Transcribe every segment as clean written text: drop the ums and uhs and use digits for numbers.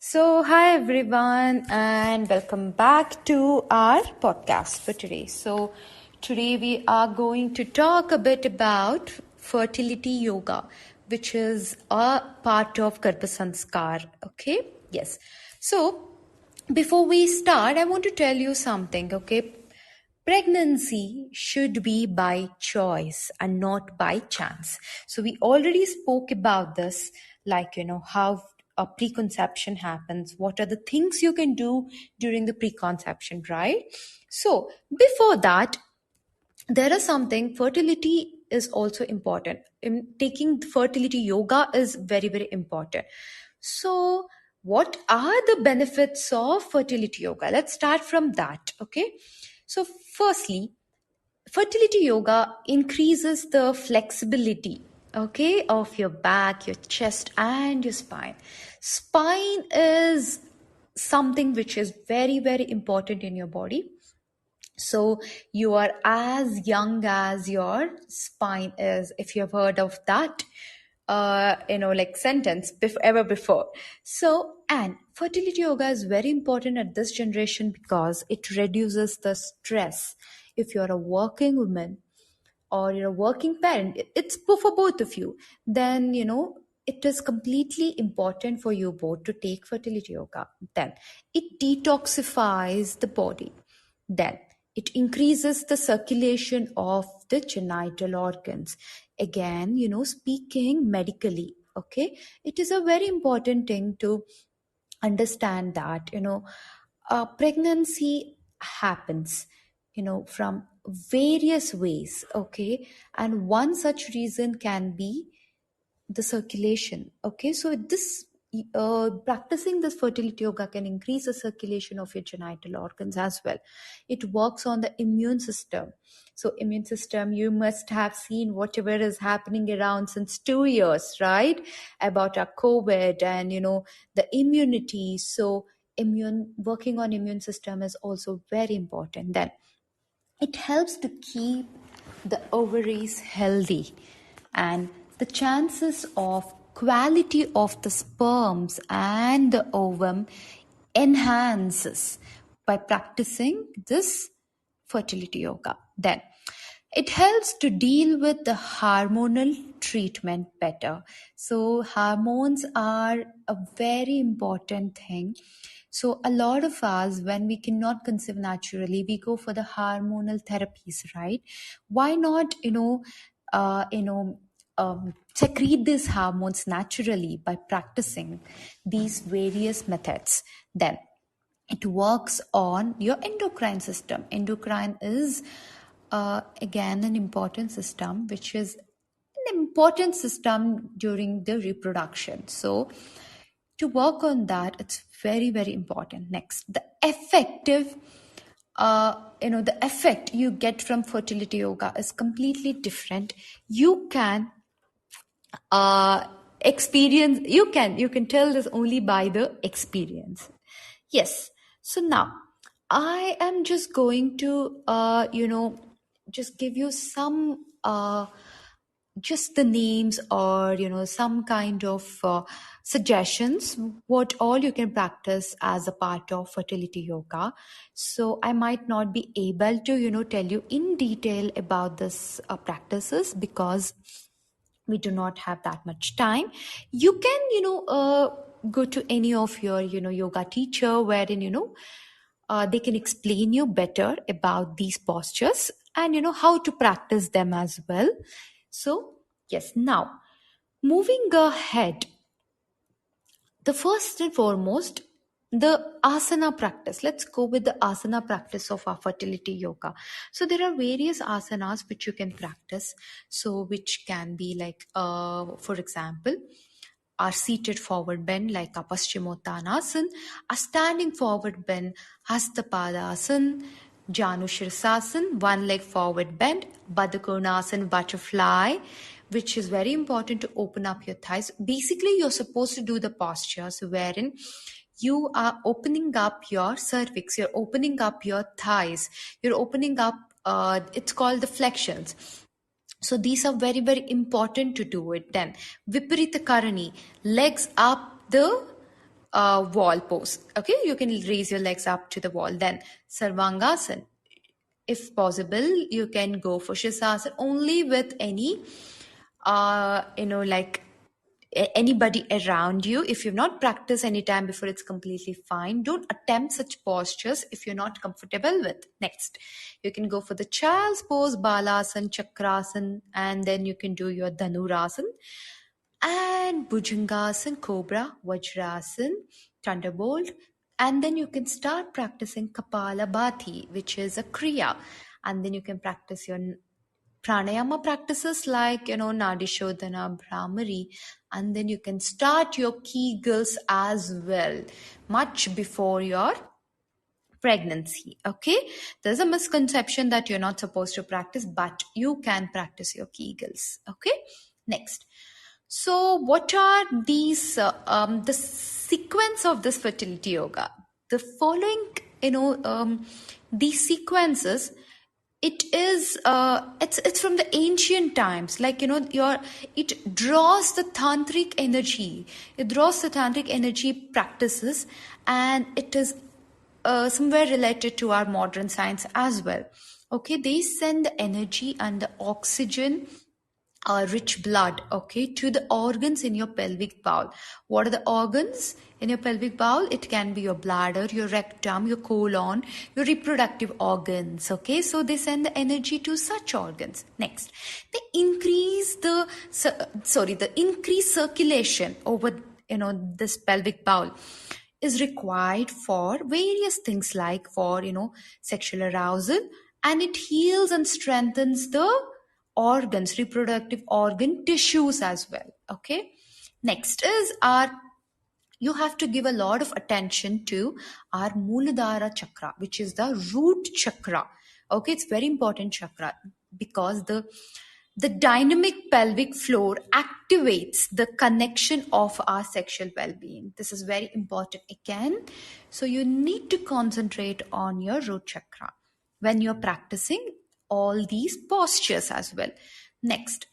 Hi everyone, and welcome back to our podcast for today. Today we are going to talk a bit about fertility yoga, which is a part of Garbhsanskar. Okay, yes. So, before we start, I want to tell you something. Okay, pregnancy should be by choice and not by chance. So we already spoke about this, like, how a preconception happens, what are the things you can do during the preconception, right? So before that, there is something, fertility is also important. In taking fertility yoga is very, very important. So what are the benefits of fertility yoga? Let's start from that. Okay, so firstly, fertility yoga increases the flexibility, okay, of your back, your chest, and your spine. Spine is something which is very, very important in your body. So you are as young as your spine is, if you've heard of that like sentence ever before. So, and fertility yoga is very important at this generation because it reduces the stress. If you're a working woman or you're a working parent, it's for both of you, then it is completely important for you both to take fertility yoga. Then it detoxifies the body. Then it increases the circulation of the genital organs. Again, speaking medically, okay, it is a very important thing to understand that pregnancy happens from various ways, okay, and one such reason can be the circulation. Okay, so this practicing this fertility yoga can increase the circulation of your genital organs as well. It works on the immune system. So immune system, you must have seen whatever is happening around since 2 years, right, about our COVID and the immunity. So immune, working on immune system is also very important. Then it helps to keep the ovaries healthy, and the chances of quality of the sperms and the ovum enhances by practicing this fertility yoga. Then it helps to deal with the hormonal treatment better. So hormones are a very important thing. So a lot of us, when we cannot conceive naturally, we go for the hormonal therapies, right? Why not, secrete these hormones naturally by practicing these various methods? Then it works on your endocrine system. Endocrine is again an important system, which is an important system during the reproduction. So to work on that, it's very, very important. Next, the effective the effect you get from fertility yoga is completely different. You can experience, you can tell this only by the experience. Yes. So now I am just going to just give you some just the names, or some kind of suggestions what all you can practice as a part of fertility yoga. So I might not be able to tell you in detail about this practices, because we do not have that much time. You can go to any of your yoga teacher, wherein they can explain you better about these postures and how to practice them as well. So yes, now moving ahead, the first and foremost, the asana practice. Let's go with the asana practice of our fertility yoga. So there are various asanas which you can practice. So which can be like, for example, our seated forward bend, like a Paschimottanasana, a standing forward bend, Hastapadasana, Janu Shirsasana, one leg forward bend, Baddhakonasana, butterfly, which is very important to open up your thighs. Basically, you're supposed to do the postures wherein you are opening up your cervix, you're opening up your thighs, you're opening up, it's called the flexions. So these are very, very important to do it. Then Viparita Karani, legs up the wall pose. Okay, you can raise your legs up to the wall. Then Sarvangasana. If possible, you can go for Shirsasana only with any, like anybody around you. If you've not practiced any time before, it's completely fine. Don't attempt such postures if you're not comfortable with. Next, you can go for the child's pose, Balasana, Chakrasana, and then you can do your Dhanurasana and Bhujangasana, Cobra, Vajrasana, Thunderbolt. And then you can start practicing Kapalabhati, which is a Kriya. And then you can practice your pranayama practices like, Nadi Shodhana, Brahmari. And then you can start your Kegels as well, much before your pregnancy. Okay, there's a misconception that you're not supposed to practice, but you can practice your Kegels. Okay, next. So what are these the sequence of this fertility yoga? The following, these sequences, it is it's from the ancient times, like, it draws the tantric energy, practices, and it is somewhere related to our modern science as well. Okay, they send the energy and the oxygen, rich blood, okay, to the organs in your pelvic bowl. What are the organs in your pelvic bowl? It can be your bladder, your rectum, your colon, your reproductive organs. Okay, so they send the energy to such organs. Next, they increase the increased circulation over, this pelvic bowl is required for various things, like for, sexual arousal, and it heals and strengthens the organs, reproductive organ tissues as well. Okay, next is you have to give a lot of attention to our Muladhara chakra, which is the root chakra. Okay, it's very important chakra because the dynamic pelvic floor activates the connection of our sexual well-being. This is very important again. So you need to concentrate on your root chakra when you're practicing all these postures as well. Next,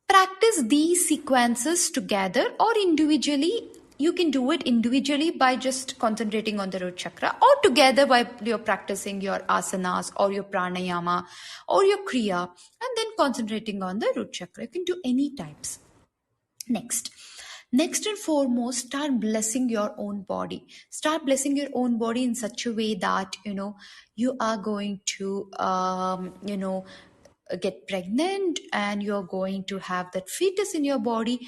practice these sequences together or individually. You can do it individually by just concentrating on the root chakra, or together by you're practicing your asanas or your pranayama or your kriya, and then concentrating on the root chakra. You can do any types. Next and foremost, start blessing your own body. Start blessing your own body in such a way that, you are going to, get pregnant and you're going to have that fetus in your body.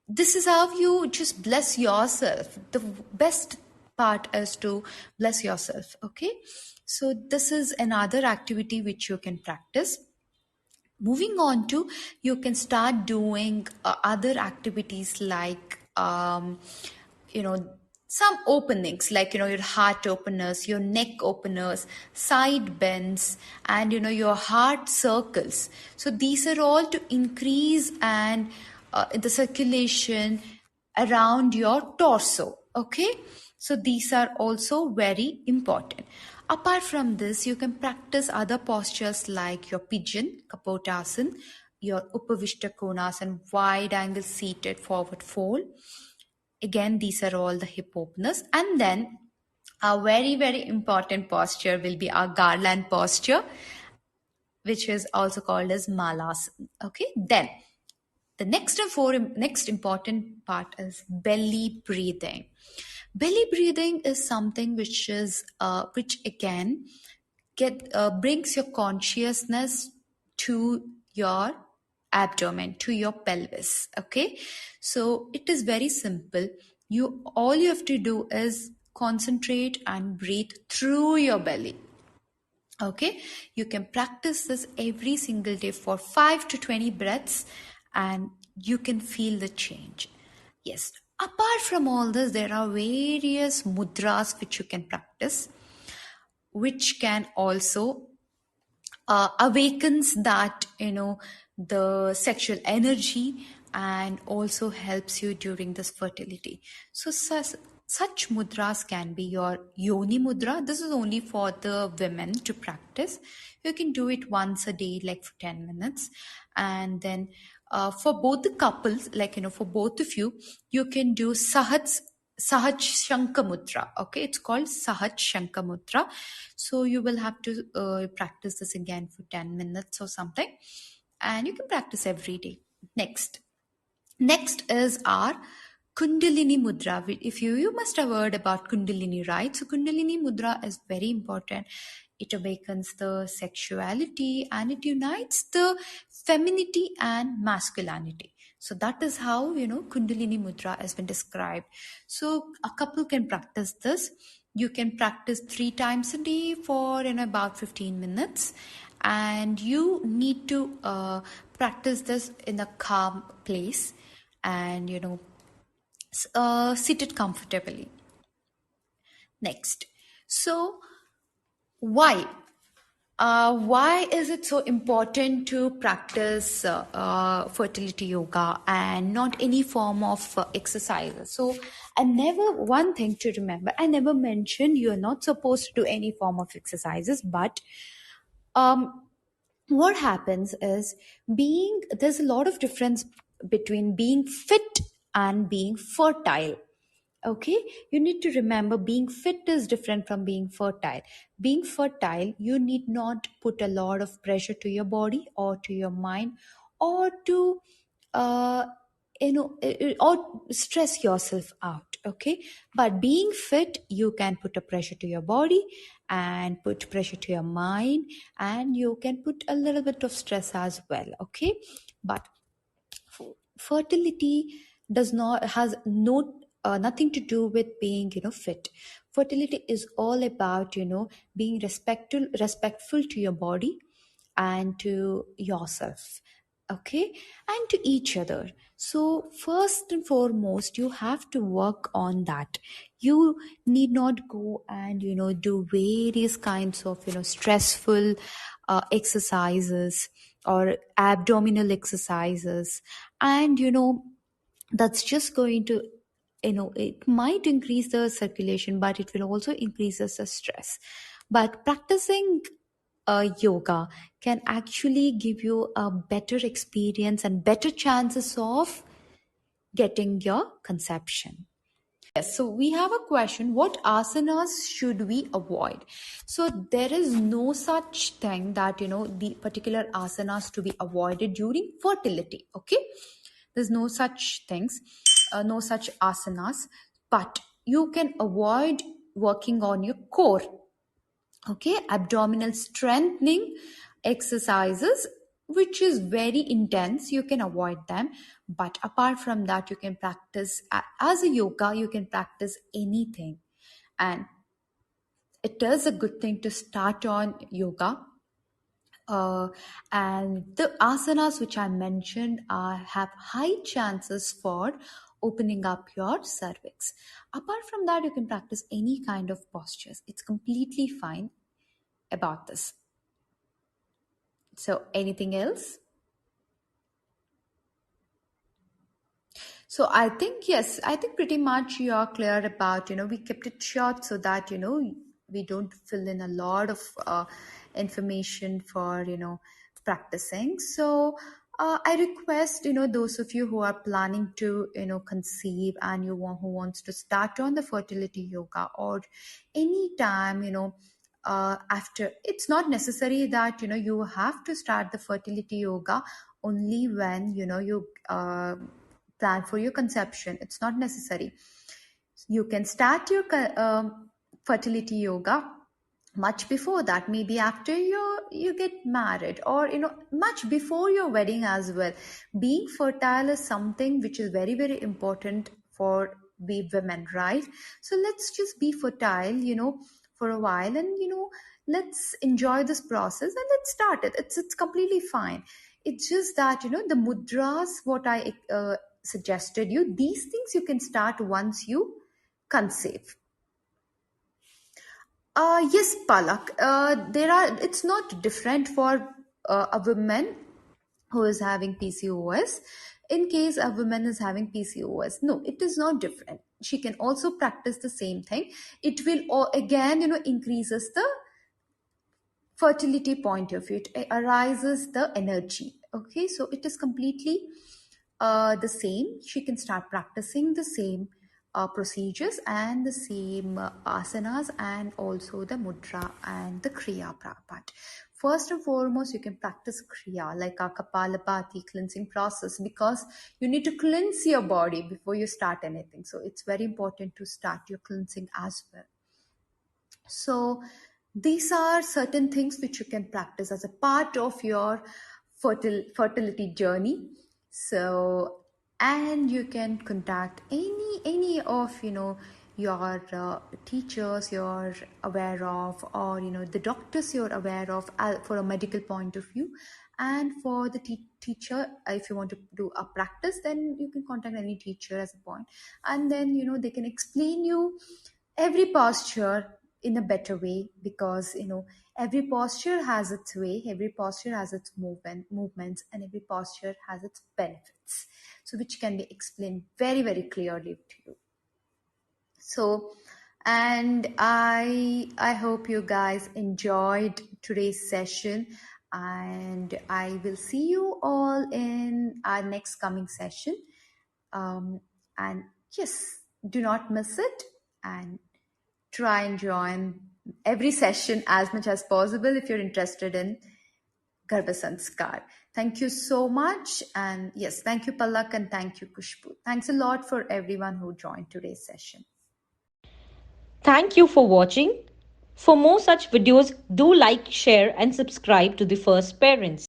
This is how you just bless yourself. The best part is to bless yourself. Okay, so this is another activity which you can practice. Moving on to, you can start doing other activities like, some openings, like, your heart openers, your neck openers, side bends, and, your heart circles. So these are all to increase and the circulation around your torso. Okay, so these are also very important. Apart from this, you can practice other postures like your pigeon, Kapotasana, your Upavishta Konasana, wide angle seated forward fold. Again, these are all the hip openers. And then a very, very important posture will be our garland posture, which is also called as Malasana. Okay, then the next important part is belly breathing. Belly breathing is something which is which again brings your consciousness to your abdomen, to your pelvis. Okay, so it is very simple. All you have to do is concentrate and breathe through your belly. Okay, you can practice this every single day for 5 to 20 breaths and you can feel the change. Yes, apart from all this, there are various mudras which you can practice, which can also awakens that, the sexual energy, and also helps you during this fertility. So such mudras can be your yoni mudra. This is only for the women to practice. You can do it once a day, like for 10 minutes. And then for both the couples, like, for both of you, you can do sahats Sahaj Shankar Mudra. Okay, it's called Sahaj Shankar Mudra. So you will have to practice this again for 10 minutes or something, and you can practice every day. Next is our Kundalini Mudra. If you must have heard about Kundalini, right? So Kundalini Mudra is very important. It awakens the sexuality and it unites the femininity and masculinity. So that is how, Kundalini Mudra has been described. So a couple can practice this. You can practice 3 times a day for about 15 minutes, and you need to practice this in a calm place, and sit it comfortably. Next, so why is it so important to practice fertility yoga and not any form of exercises? So one thing to remember, I never mentioned you're not supposed to do any form of exercises, but what happens is, there's a lot of difference between being fit and being fertile. Okay, you need to remember, being fit is different from being fertile. Being fertile, you need not put a lot of pressure to your body or to your mind, or to uh, or stress yourself out. Okay, but being fit, you can put a pressure to your body and put pressure to your mind, and you can put a little bit of stress as well. Okay, but fertility does not has no nothing to do with being fit. Fertility is all about being respectful to your body and to yourself, okay, and to each other. So first and foremost, you have to work on that. You need not go and do various kinds of stressful exercises or abdominal exercises, and that's just going to it might increase the circulation, but it will also increase the stress. But practicing yoga can actually give you a better experience and better chances of getting your conception. Yes, so we have a question: what asanas should we avoid? So there is no such thing that the particular asanas to be avoided during fertility. Okay, there's no such things, no such asanas, but you can avoid working on your core. Okay, abdominal strengthening exercises, which is very intense, you can avoid them. But apart from that, you can practice as a yoga, you can practice anything. And it is a good thing to start on yoga. And the asanas which I mentioned have high chances for opening up your cervix. Apart from that, you can practice any kind of postures, it's completely fine about this. So anything else? So I think, yes, I think pretty much you are clear about, we kept it short so that, we don't fill in a lot of information for, practicing. So I request, those of you who are planning to, conceive, and who wants to start on the fertility yoga, or any time, after, it's not necessary that, you have to start the fertility yoga only when, you plan for your conception. It's not necessary. You can start your fertility yoga much before that, maybe after you get married, or much before your wedding as well. Being fertile is something which is very, very important for we women, right? So let's just be fertile for a while, and let's enjoy this process, and let's start it. It's completely fine. It's just that the mudras, what I suggested you, these things you can start once you conceive. Yes, Palak. There are. It's not different for a woman who is having PCOS. In case a woman is having PCOS, no, it is not different. She can also practice the same thing. It will again, increases the fertility point of view. It arises the energy. Okay, so it is completely the same. She can start practicing the same procedures and the same asanas and also the mudra and the kriya part. First and foremost, you can practice kriya like a kapalabhati cleansing process, because you need to cleanse your body before you start anything. So it's very important to start your cleansing as well. So these are certain things which you can practice as a part of your fertility journey. So, and you can contact any of your teachers you're aware of, or the doctors you're aware of, for a medical point of view. And for the teacher, if you want to do a practice, then you can contact any teacher as a point. And then they can explain you every posture in a better way, because every posture has its way, every posture has its movements, and every posture has its benefits, so which can be explained very, very clearly to you. So, and I hope you guys enjoyed today's session, and I will see you all in our next coming session. And yes, do not miss it, and try and join every session as much as possible if you're interested in Garbhsanskar. Thank you so much. And yes, thank you, Palak, and thank you, Kushbu. Thanks a lot for everyone who joined today's session. Thank you for watching. For more such videos, do like, share, and subscribe to the First Parents.